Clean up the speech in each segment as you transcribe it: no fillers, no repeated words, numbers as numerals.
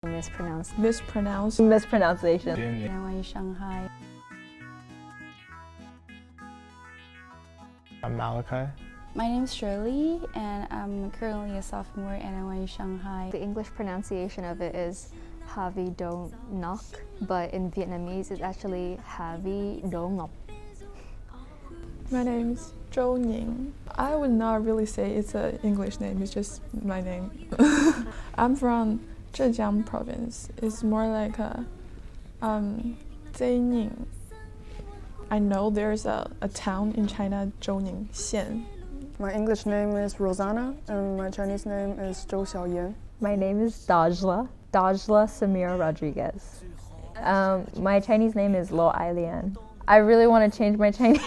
Mispronounced. Mispronounced. Mispronunciation. NYU Shanghai. I'm Malachi. My name's Shirley, and I'm currently a sophomore at NYU Shanghai. The English pronunciation of it is Havi Don't Knock, but in Vietnamese it's actually Havi Don't Ngọc. My name's Zhou Ning. I would not really say it's an English name, it's just my name. I'm from Zhejiang province. It's more like a Zhejiang. I know there's a town in China, Zhouning Xian. My English name is Rosanna, and my Chinese name is Zhou Xiaoyan. My name is Dajla Samira Rodriguez. My Chinese name is Lo Ailian. I really want to change my Chinese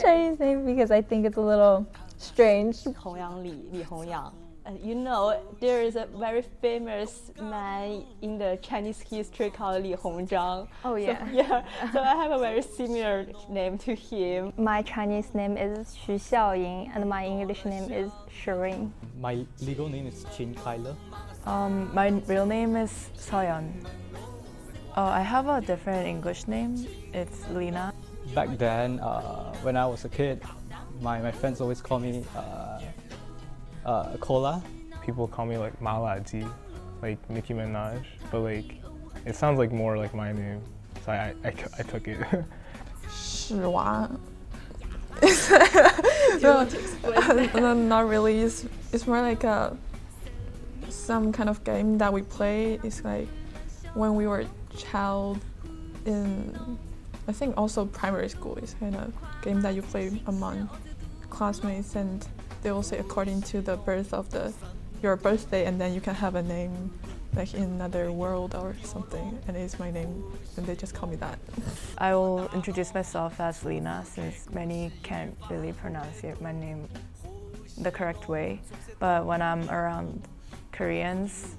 Chinese name because I think it's a little strange. Hongyang Li Hongyang. You know, there is a very famous man in the Chinese history called Li Hongzhang. Oh yeah. So I have a very similar name to him. My Chinese name is Xu Xiaoying and my English name is Shirin. My legal name is Chin Kyler. My real name is Soyeon. I have a different English name. It's Lena. Back then, when I was a kid, my friends always call me Cola. People call me like Malaji, like Nicki Minaj, but like it sounds like more like my name, so I took it. Shiwa. No, not really. It's more like some kind of game that we play. It's like when we were child in, I think also primary school. It's kind of game that you play among classmates, and they will say according to the birth of your birthday, and then you can have a name like in another world or something, and it's my name, and they just call me that. I will introduce myself as Lena since many can't really pronounce my name the correct way. But when I'm around Koreans,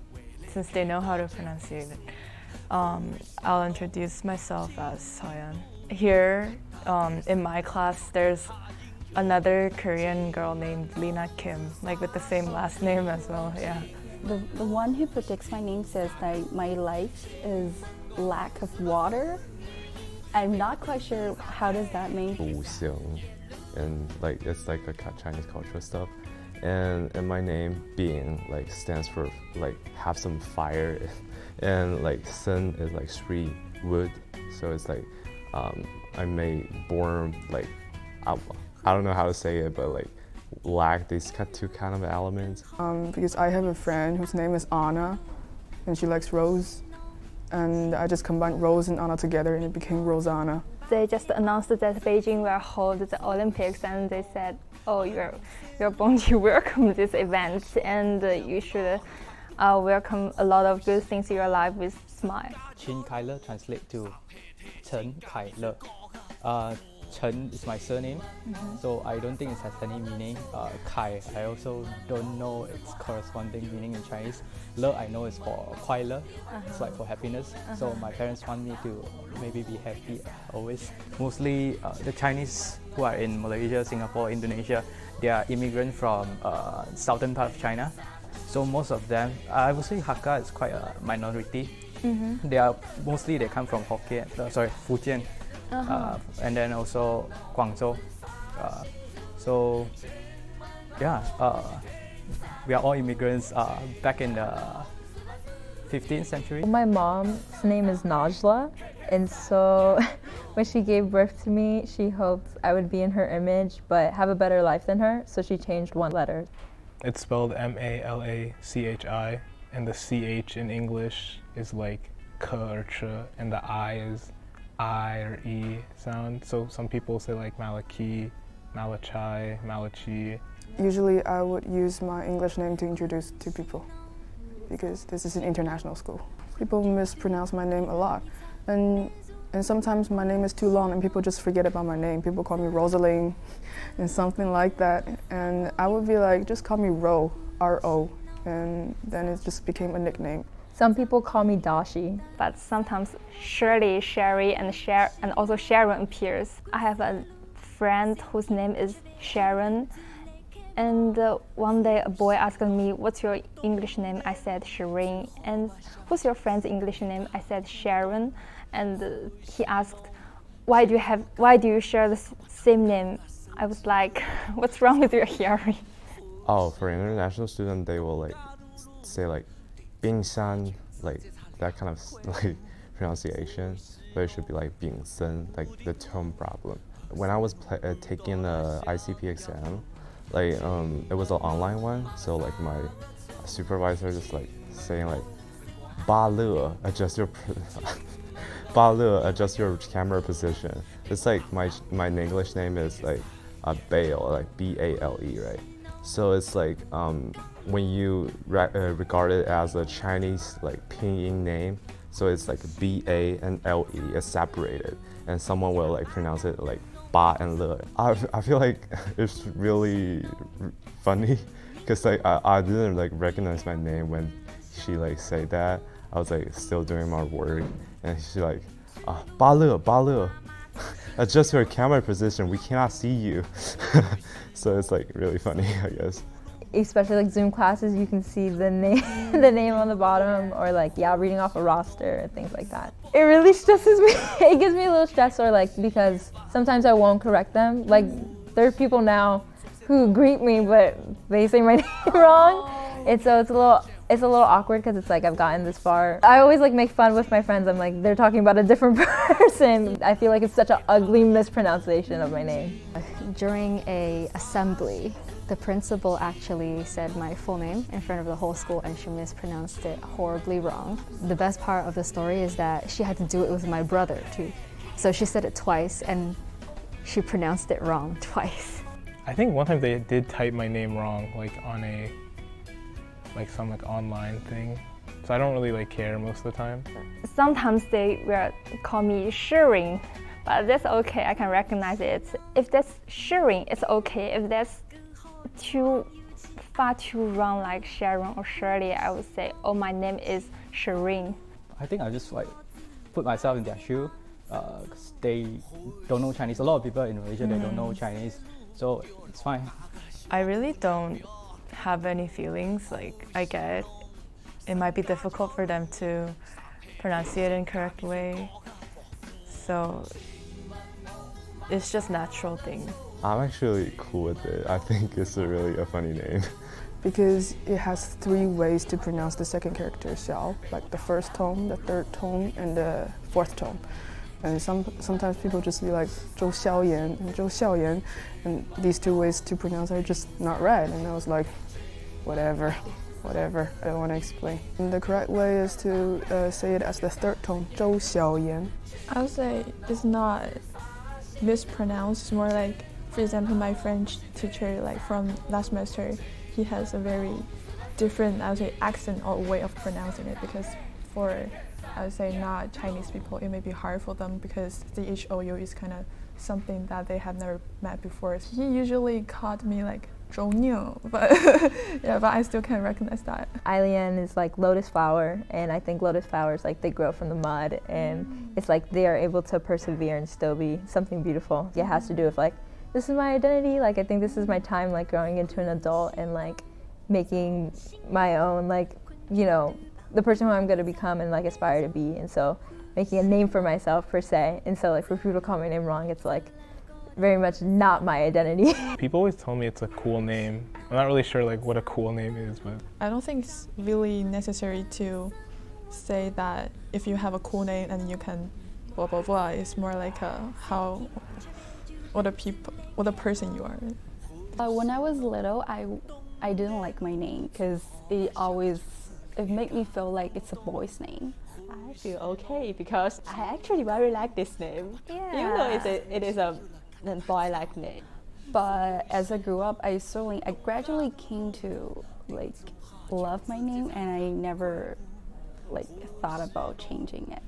since they know how to pronounce it, I'll introduce myself as Soyeon. Here in my class, there's another Korean girl named Lena Kim, like with the same last name as well, yeah. The one who predicts my name says that my life is lack of water. I'm not quite sure how does that mean. 五行, and like it's like a Chinese cultural stuff. And my name being like stands for like have some fire, and like sun is like Sri wood, so it's like I may born like I don't know how to say it, but like lack these two kind of elements. Because I have a friend whose name is Anna, and she likes rose, and I just combined Rose and Anna together, and it became Rosanna. They just announced that Beijing will hold the Olympics, and they said, "Oh, you're born to welcome this event, and you should welcome a lot of good things in your life with smile." Chin Kyler translates to Chen Kyler. Chen is my surname, so I don't think it has any meaning. Kai, I also don't know its corresponding meaning in Chinese. Le, I know is for 快乐, it's like for happiness. So my parents want me to maybe be happy always. Mostly the Chinese who are in Malaysia, Singapore, Indonesia, they are immigrants from southern part of China. So most of them, I would say Hakka is quite a minority. They come from Fujian. And then also Guangzhou. So yeah, we are all immigrants back in the 15th century. My mom's name is Najla, and so when she gave birth to me, she hoped I would be in her image but have a better life than her, so she changed one letter. It's spelled Malachi, and the CH in English is like K or Ch, and the I is I or E sound. So some people say like Malachi, Malachi, Malachi. Usually I would use my English name to introduce to people, because this is an international school. People mispronounce my name a lot, and sometimes my name is too long and people just forget about my name. People call me Rosaline and something like that, and I would be like, just call me Ro, R-O, and then it just became a nickname. Some people call me Dashi, but sometimes Shirley, Sherry, and also Sharon appears. I have a friend whose name is Sharon, And one day a boy asked me, "What's your English name?" I said Shireen. And who's your friend's English name? I said Sharon. And he asked, why do you share the same name? I was like, what's wrong with your hearing? Oh, for international students, they will like say like Bingshan, like that kind of like pronunciation, but it should be like Bingsen, like the tone problem. When I was taking the ICP exam, like it was an online one, so like my supervisor just like saying like, "Ba le, adjust your Ba le, adjust your camera position." It's like my English name is like Bale, like B-A-L-E, right? So it's like when you regard it as a Chinese like pinyin name, so it's like B-A and L-E is separated, and someone will like pronounce it like Ba and Le. I feel like it's really funny because like I didn't like recognize my name when she like said that. I was like still doing my work, and she's like, "Ba Le, adjust your camera position. We cannot see you." So it's like really funny, I guess. Especially like Zoom classes, you can see the name, the name on the bottom, or like reading off a roster and things like that. It really stresses me. It gives me a little stress, or like because sometimes I won't correct them. Like there are people now who greet me, but they say my name wrong, and so it's a little awkward because it's like I've gotten this far. I always like make fun with my friends. I'm like, they're talking about a different person. I feel like it's such an ugly mispronunciation of my name. During a assembly, the principal actually said my full name in front of the whole school, and she mispronounced it horribly wrong. The best part of the story is that she had to do it with my brother too. So she said it twice and she pronounced it wrong twice. I think one time they did type my name wrong, like on a some online thing. So I don't really like care most of the time. Sometimes they will call me Shireen, but that's okay. I can recognize it. If that's Shireen, it's okay. If that's far too wrong, like Sharon or Shirley, I would say, "Oh, my name is Shireen." I think I just like put myself in their shoe because they don't know Chinese. A lot of people in Malaysia, they don't know Chinese, so it's fine. I really don't have any feelings. Like I get it might be difficult for them to pronounce it in correct way, so it's just natural thing. I'm actually cool with it. I think it's really a funny name. Because it has 3 ways to pronounce the second character, xiao, like the first tone, the third tone, and the fourth tone. And sometimes people just be like Zhou Xiaoyan and Zhou Xiaoyan, and these 2 ways to pronounce are just not right. And I was like, whatever, I don't want to explain. And the correct way is to say it as the third tone, Zhou Xiaoyan. I would say it's not mispronounced. It's more like, for example, my French teacher, like from last semester, he has a very different, I would say, accent or way of pronouncing it, because for, I would say, not Chinese people, it may be hard for them because the HOU is kind of something that they have never met before. He usually called me like Zhou Niu, but yeah, but I still can't recognize that. Ailian is like lotus flower, and I think lotus flowers, like they grow from the mud, and it's like they are able to persevere and still be something beautiful. It has to do with like, this is my identity, like I think this is my time like growing into an adult and like making my own, like, you know, the person who I'm going to become and like aspire to be, and so making a name for myself per se. And so like for people to call my name wrong, it's like very much not my identity. People always tell me it's a cool name. I'm not really sure like what a cool name is, but I don't think it's really necessary to say that if you have a cool name and you can blah blah blah. It's more like what a person you are. When I was little, I didn't like my name because it made me feel like it's a boy's name. I feel okay because I actually very like this name. Yeah. Even though it is a boy-like name. But as I grew up, I gradually came to like love my name, and I never like thought about changing it.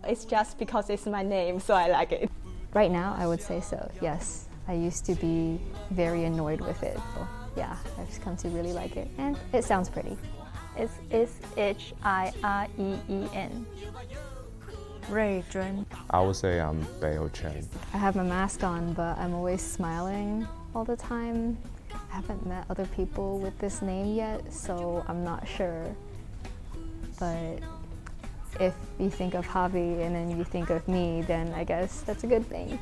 It's just because it's my name, so I like it. Right now, I would say so, yes. I used to be very annoyed with it. So, yeah, I've just come to really like it. And it sounds pretty. It's Hireen. Ray Jun. I would say I'm Bayo Chen. I have my mask on, but I'm always smiling all the time. haven't met other people with this name yet, so I'm not sure. But if you think of Javi and then you think of me, then I guess that's a good thing.